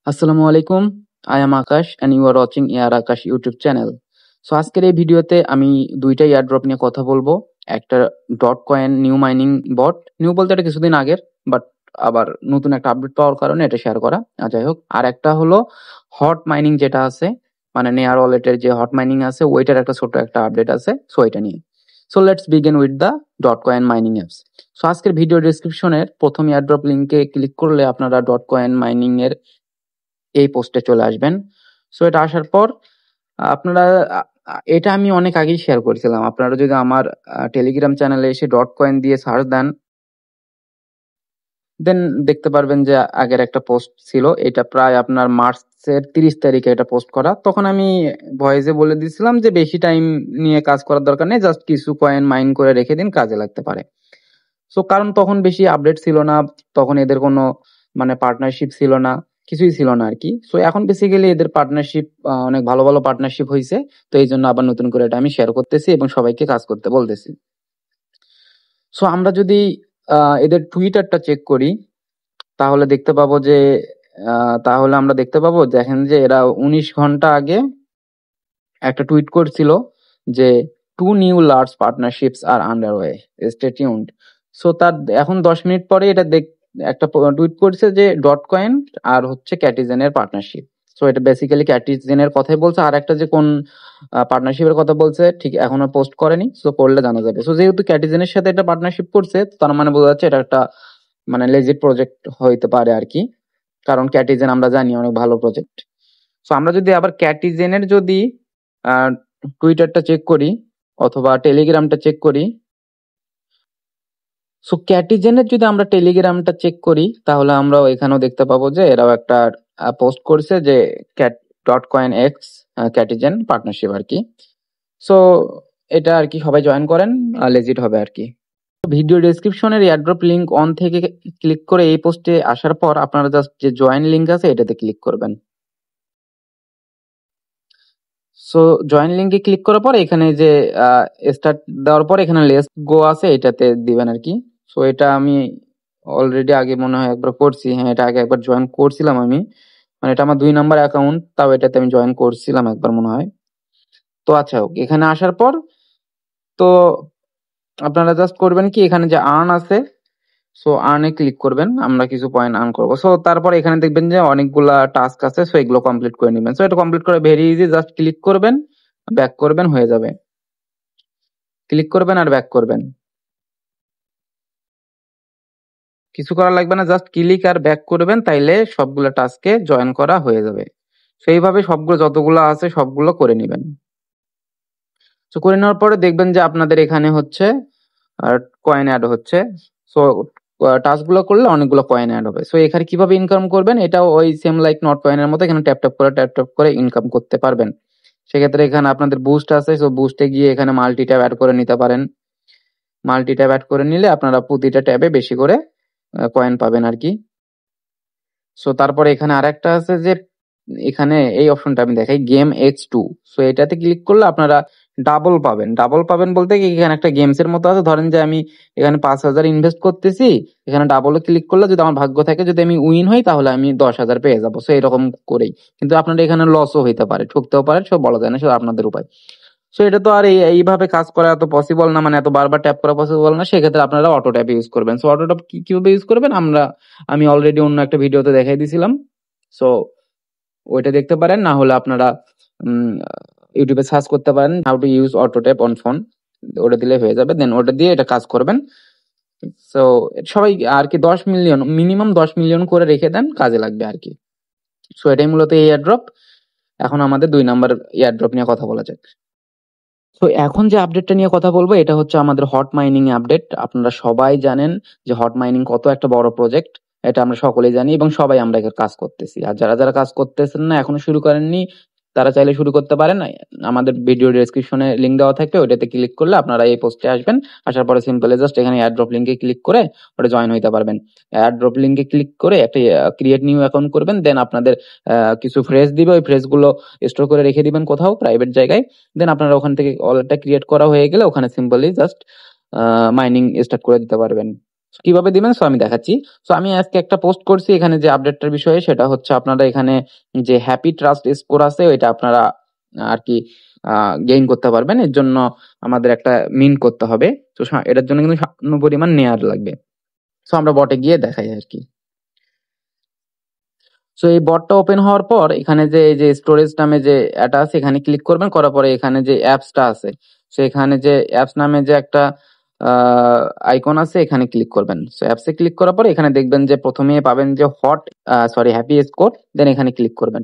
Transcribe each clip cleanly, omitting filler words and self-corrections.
আসসালামু আলাইকুম। I am Akash and you are watching AR Akash YouTube channel. So আজকের এই ভিডিওতে আমি দুইটা এয়ারড্রপ নিয়ে কথা বলবো। একটা ডট কয়েন নিউ মাইনিং বট, নিউ বলতে এটা কিছুদিন আগের, বাট আবার নতুন একটা আপডেট পাওয়ার কারণে এটা শেয়ার করা। যাই হোক, আর একটা হলো হট মাইনিং যেটা আছে, মানে নেয়ার ওয়ালেটের যে হট মাইনিং আছে ওইটার একটা ছোট একটা আপডেট আছে, সো এটা নিয়ে। So let's begin with the dot coin mining apps. So আজকের ভিডিও ডিসক্রিপশনের প্রথম এয়ারড্রপ লিঙ্কে ক্লিক করলে আপনারা ডট কয়েন মাইনিং এর এই পোস্টে চলে আসবেন। সো এটা আসার পর আপনারা এটা আমি অনেক আগেই শেয়ার করেছিলাম। আপনারা যদি আমার টেলিগ্রাম চ্যানেলে এসে ডট কয়েন দিয়ে সার্চ দেন, দেন দেখতে পারবেন যে আগের একটা পোস্ট ছিল। এটা প্রায় আপনার মার্চের 30 তারিখে এটা পোস্ট করা। তখন আমি ভয়েসে বলে দিয়েছিলাম যে বেশি টাইম নিয়ে কাজ করার দরকার নেই, জাস্ট কিছু কয়েন মাইন করে রেখে দিন, কাজে লাগতে পারে। সো কারণ তখন বেশি আপডেট ছিল না, তখন এদের কোনো মানে পার্টনারশিপ ছিল না, কিছুই ছিল না আর কি। সো এখন বেসিক্যালি এদের পার্টনারশিপ, অনেক ভালো ভালো পার্টনারশিপ হয়েছে। তো এই জন্য আবার নতুন করে এটা আমি শেয়ার করতেছি এবং সবাইকে কাজ করতে বলতেছি। সো আমরা যদি এদের টুইটারটা চেক করি তাহলে দেখতে পাবো যে তাহলে আমরা দেখতে পাবো, দেখেন যে এরা 19 ঘন্টা আগে একটা টুইট করছিল যে 2 new large partnerships are under way, stay tuned. So তার এখন 10 মিনিট পরে এটা একটা টুইট করছে যে ডট কয়েন আর হচ্ছে ক্যাটিজেনের পার্টনারশিপ। সো এটা বেসিক্যালি ক্যাটিজেনের কথাই বলছে, আর একটা যে কোন পার্টনারশিপের কথা বলছে ঠিক এখনো পোস্ট করেনি, সো করলে জানা যাবে। সো যেহেতু ক্যাটিজেনের সাথে এটা পার্টনারশিপ করছে, তার মানে বোঝা যাচ্ছে এটা একটা মানে লেজিট প্রজেক্ট হইতে পারে আর কি, কারণ ক্যাটিজেন আমরা জানি অনেক ভালো প্রজেক্ট। সো আমরা যদি আবার ক্যাটিজেনের যদি টুইটারটা চেক করি অথবা টেলিগ্রামটা চেক করি, সো ক্যাটিজেনের যদি আমরা টেলিগ্রামটা চেক করি তাহলে আমরা এখানেও দেখতে পাবো যে এরাও একটা পোস্ট করছে যে cat dot coin x Catizen partnership আর কি। সো এটা আর কি সবাই জয়েন করেন, লেজিট হবে আর কি। ভিডিও ডেসক্রিপশনের এয়ারড্রপ লিংক অন থেকে ক্লিক করে এই পোস্টে আসার পর আপনারা জাস্ট যে জয়েন লিংক আছে এটাতে ক্লিক করবেন। সো জয়েন লিংকে ক্লিক করার পর এখানে যে স্টার্ট দেওয়ার পর এখানে লেটস গো আছে, এটাতে দিবেন আর কি। সো এটা আমি অলরেডি আগে মনে হয় একবার করছি, হ্যাঁ এটা আগে একবার জয়েন করছিলাম আমি, মানে এটা আমার 2 নাম্বার অ্যাকাউন্ট, তাও এটাতে আমি জয়েন করছিলাম একবার মনে হয়। তো আচ্ছা হোক, এখানে আসার পর তো আপনারা জাস্ট করবেন কি, এখানে যে আর্ন আছে, সো আর্নে ক্লিক করবেন, আমরা কিছু পয়েন্ট আর্ন করবো। সো তারপর এখানে দেখবেন যে অনেকগুলা টাস্ক আছে, সো এগুলো কমপ্লিট করে নেবেন। সো এটা কমপ্লিট করা ভেরি ইজি, জাস্ট ক্লিক করবেন, ব্যাক করবেন, হয়ে যাবে। ক্লিক করবেন আর ব্যাক করবেন, কিছু করা লাগবে না, জাস্ট ক্লিক আর ব্যাক করবেন, তাইলে সবগুলো টাস্কে জয়েন করা হয়ে যাবে। সেইভাবে সবগুলো যতগুলো আছে সবগুলো করে নেবেন। তো করে নেওয়ার পরে দেখবেন যে আপনাদের এখানে হচ্ছে আর কয়েন অ্যাড হচ্ছে। সো টাস্ক গুলো করলে অনেকগুলো কয়েন অ্যাড হবে। সো এখানে কিভাবে ইনকাম করবেন, এটাও ওই সেম লাইক নট কয়েনের মতো, এখানে ট্যাপ ট্যাপ করে ইনকাম করতে পারবেন। সেক্ষেত্রে এখানে আপনাদের বুস্ট আছে, সো বুস্টে গিয়ে এখানে মাল্টি ট্যাব অ্যাড করে নিতে পারেন। মাল্টি ট্যাব অ্যাড করে নিলে আপনারা প্রতিটা ট্যাবে বেশি করে কয়েন পাবেন আর কি। সো তারপরে এখানে আরেকটা আছে যে এখানে এই অপশনটা আমি দেখাই, গেম H2। সো এটাতে ক্লিক করলে আপনারা ডাবল পাবেন। ডাবল পাবেন বলতে কি, এখানে একটা গেমস এর মতো আছে, ধরেন যে আমি এখানে 5,000 ইনভেস্ট করতেছি, এখানে ডাবল ক্লিক করলে যদি আমার ভাগ্য থাকে, যদি আমি উইন হই তাহলে আমি 10,000 পেয়ে যাবো। সো এরকম করেই, কিন্তু আপনাদের এখানে লসও হইতে পারে, ঠকতেও পারে, সব বলা যায় না, সেটা আপনাদের উপায়। সো এটা তো আর এইভাবে কাজ করা এত পসিবল না, মানে এত বারবার ট্যাপ করা পসিবল না। সেক্ষেত্রে আপনারা অটো ট্যাপ ইউজ করবেন। সো অটো ট্যাপ কিভাবে ইউজ করবেন আমি অলরেডি অন্য একটা ভিডিওতে দেখাই দিয়েছিলাম। সো ওইটা দেখতে পারেন, না হলে আপনারা ইউটিউবে সার্চ করতে পারেন how to use auto tap on phone, ওটা দিলে হয়ে যাবে। দেন ওটা দিয়ে এটা কাজ করবেন। সো সবাই আর কি 10 মিলিয়ন, মিনিমাম 10 মিলিয়ন করে রেখে দেন, কাজে লাগবে আর কি। সো এটাই মূলত এই এয়ারড্রপ। এখন আমাদের 2 নাম্বার এয়ারড্রপ নিয়ে কথা বলা যাক। তো এখন যে আপডেটটা নিয়ে কথা বলবো এটা হচ্ছে আমাদের হট মাইনিং আপডেট। আপনারা সবাই জানেন যে হট মাইনিং কত একটা বড় প্রজেক্ট, এটা আমরা সকলেই জানি এবং সবাই আমরা এর কাজ করতেছি। আর যারা যারা কাজ করতেছেন না, এখনো শুরু করেননি, তারা চাইলে শুরু করতে পারেন। আমাদের ভিডিও ডেসক্রিপশনে লিংক দেওয়া থাকবে, ওইটাতে ক্লিক করলে আপনারা এই পোস্টে আসবেন। আসার পরে সিম্পলি জাস্ট এখানে এয়ারড্রপ লিংকে ক্লিক করে ওটা জয়েন হইতে পারবেন। এয়ারড্রপ লিংকে ক্লিক করে একটা ক্রিয়েট নিউ অ্যাকাউন্ট করবেন। দেন আপনাদের কিছু ফ্রেজ দিবে, ওই ফ্রেজ গুলো স্টোর করে রেখে দিবেন কোথাও প্রাইভেট জায়গায়। দেন আপনারা ওখান থেকে ওয়ালেটটা ক্রিয়েট করা হয়ে গেলে ওখানে সিম্পলি জাস্ট মাইনিং স্টার্ট করে দিতে পারবেন। কিভাবে দিবেন আমি দেখাচ্ছি। আমি আজকে একটা পোস্ট করছি এখানে যে আপডেটটার বিষয়ে, সেটা হচ্ছে আপনারা এখানে যে হ্যাপি ট্রাস্ট স্কোর আছে ওইটা আপনারা আর কি গেইন করতে পারবেন। এর জন্য আমাদের একটা মিন করতে হবে। তো এটার জন্য কিন্তু সামান্য পরিমাণ নেয়ার লাগবে। আমরা বটে গিয়ে দেখাই আর কি। এই বটটা ওপেন হওয়ার পর এখানে যে এই যে স্টোরেজ নামে যে এটা আছে এখানে ক্লিক করবেন, করার পরে এখানে যে অ্যাপসটা আছে সেখানে যে অ্যাপস নামে যে একটা আইকন আছে এখানে ক্লিক করবেন। অ্যাপসে ক্লিক করার পরে এখানে দেখবেন যে প্রথমে পাবেন যে হ্যাপি স্কোর, দেন এখানে ক্লিক করবেন।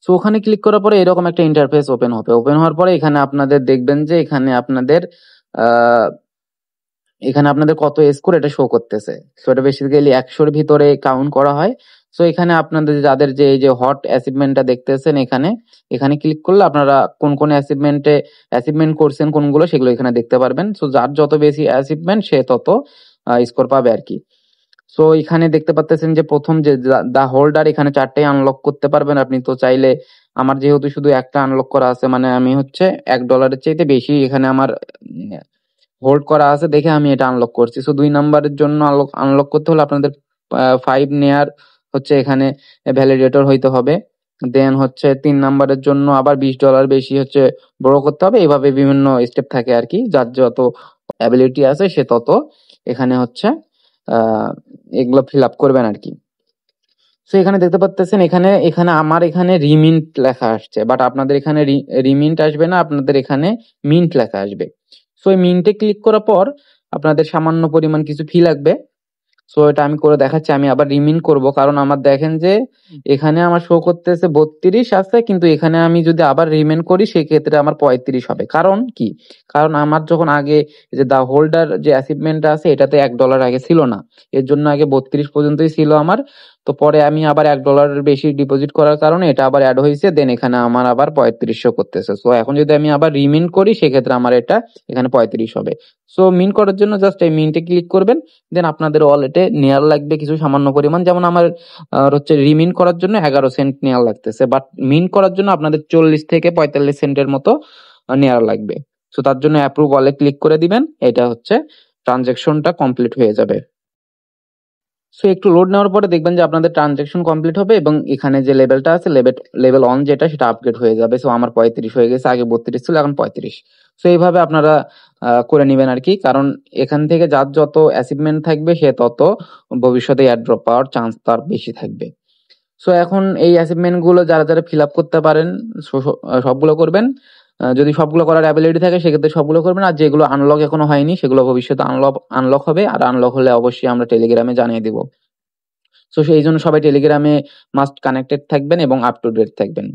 ওখানে ক্লিক করার পরে এরকম একটা ইন্টারফেস ওপেন হবে। ওপেন হওয়ার পরে এখানে আপনাদের দেখবেন যে এখানে আপনাদের কত স্কোর এটা শো করতেছে। এটা বেসিক্যালি 100-র ভিতরে কাউন্ট করা হয়। এখানে আপনাদের যাদের যে এই যে হট অ্যাচিভমেন্টটা দেখতেছেন এখানে এখানে ক্লিক করলে আপনারা কোন কোন অ্যাচিভমেন্ট করছেন কোনগুলো সেগুলো এখানে দেখতে পারবেন। যার যত বেশি অ্যাচিভমেন্ট সে তত স্কোর পাবে আর কি। এখানে দেখতে পাচ্ছেন যে প্রথম যে দা হোল্ডার, এখানে 4টে আনলক করতে পারবেন আপনি। তো চাইলে আমার যেহেতু শুধু একটা আনলক করা আছে, মানে আমি হচ্ছে $1 চাইতে বেশি এখানে আমার হোল্ড করা আছে দেখে আমি এটা আনলক করছি। 2 নাম্বারের জন্য আনলক করতে হলে আপনাদের 5 নেয়ার হচ্ছে এখানে ভ্যালিডেটর হইতে হবে। দেন হচ্ছে 3 নাম্বারের জন্য আবার $20 বেশি হচ্ছে বড় করতে হবে। এইভাবে বিভিন্ন স্টেপ থাকে আর কি। যার যত অ্যাবিলিটি আছে সে তত এখানে হচ্ছে এগুলো ফিল আপ করবেন আর কি। এখানে দেখতে পাচ্ছেন এখানে এখানে আমার এখানে রিমিন্ট লেখা আসছে, বাট আপনাদের এখানে রিমিন্ট আসবে না, আপনাদের এখানে মিন্ট লেখা আসবে। এই মিন্টে ক্লিক করার পর আপনাদের সামান্য পরিমাণ কিছু ফি লাগবে। এটা আমি করে দেখাচ্ছি। আমি আবার রিমিন করব, কারণ আমার দেখেন যে এখানে আমার শো করতেছে 32 আছে, কিন্তু এখানে আমি যদি আবার রিমেন করি সেক্ষেত্রে আমার 35 হবে। কারণ কি? কারণ আমার যখন আগে যে দা হোল্ডার যে অ্যাচিভমেন্টটা আছে এটাতে $1 আগে ছিল না, এর জন্য আগে 32 পর্যন্তই ছিল আমার। তো পরে আমি আবার $1 বেশি ডিপোজিট করার কারণে এটা আবার অ্যাড হয়েছে, দেন এখানে আমার আবার 35 করতেছে। এখন যদি আমি আবার রিমিন করি সেক্ষেত্রে আমার এটা এখানে 35 হবে। মিন করার জন্য জাস্ট এই মিনটে ক্লিক করবেন, দেন আপনাদের ওয়ালেটে নেয়ার লাগবে কিছু সামান্য পরিমাণ। যেমন আমার হচ্ছে রিমিন করার জন্য 11 সেন্ট নেওয়া লাগতেছে, বাট মিন করার জন্য আপনাদের 40 থেকে 45 সেন্টের মতো নেওয়া লাগবে। তার জন্য অ্যাপ্রুভ ওয়ালে ক্লিক করে দিবেন, এটা হচ্ছে ট্রানজেকশনটা কমপ্লিট হয়ে যাবে। একটু লোড নেওয়ার পরে দেখবেন যে আপনাদের ট্রানজেকশন কমপ্লিট হবে এবং এখানে যে লেভেলটা আছে লেভেল অন যেটা সেটা আপগ্রেড হয়ে যাবে। আমার 35 হয়ে গেছে, আগে 32 ছিল এখন 35। এইভাবে আপনারা করে নেবেন আর কি। কারণ এখান থেকে যার যত অ্যাচিভমেন্ট থাকবে সে তত ভবিষ্যতে এয়ারড্রপ পাওয়ার চান্স তার বেশি থাকবে। এখন এই অ্যাচিভমেন্ট গুলো যারা যারা ফিল আপ করতে পারেন সবগুলো করবেন। যদি সবগুলো করার অ্যাবিলিটি থাকে সেক্ষেত্রে সবগুলো করবেন, আর যেগুলো আনলক এখনো হয়নি সেগুলো ভবিষ্যতে আনলক হবে। আর আনলক হলে অবশ্যই আমরা টেলিগ্রামে জানিয়ে দিব। সেই জন্য সবাই টেলিগ্রামে মাস্ট কানেক্টেড থাকবেন এবং আপ টু ডেট থাকবেন।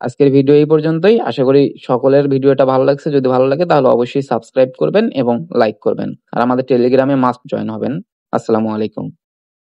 আজকের ভিডিও এই পর্যন্তই। আশা করি সকলের ভিডিওটা ভালো লাগছে। যদি ভালো লাগে তাহলে অবশ্যই সাবস্ক্রাইব করবেন এবং লাইক করবেন, আর আমাদের টেলিগ্রামে মাস্ট জয়েন হবেন। আসসালামু আলাইকুম।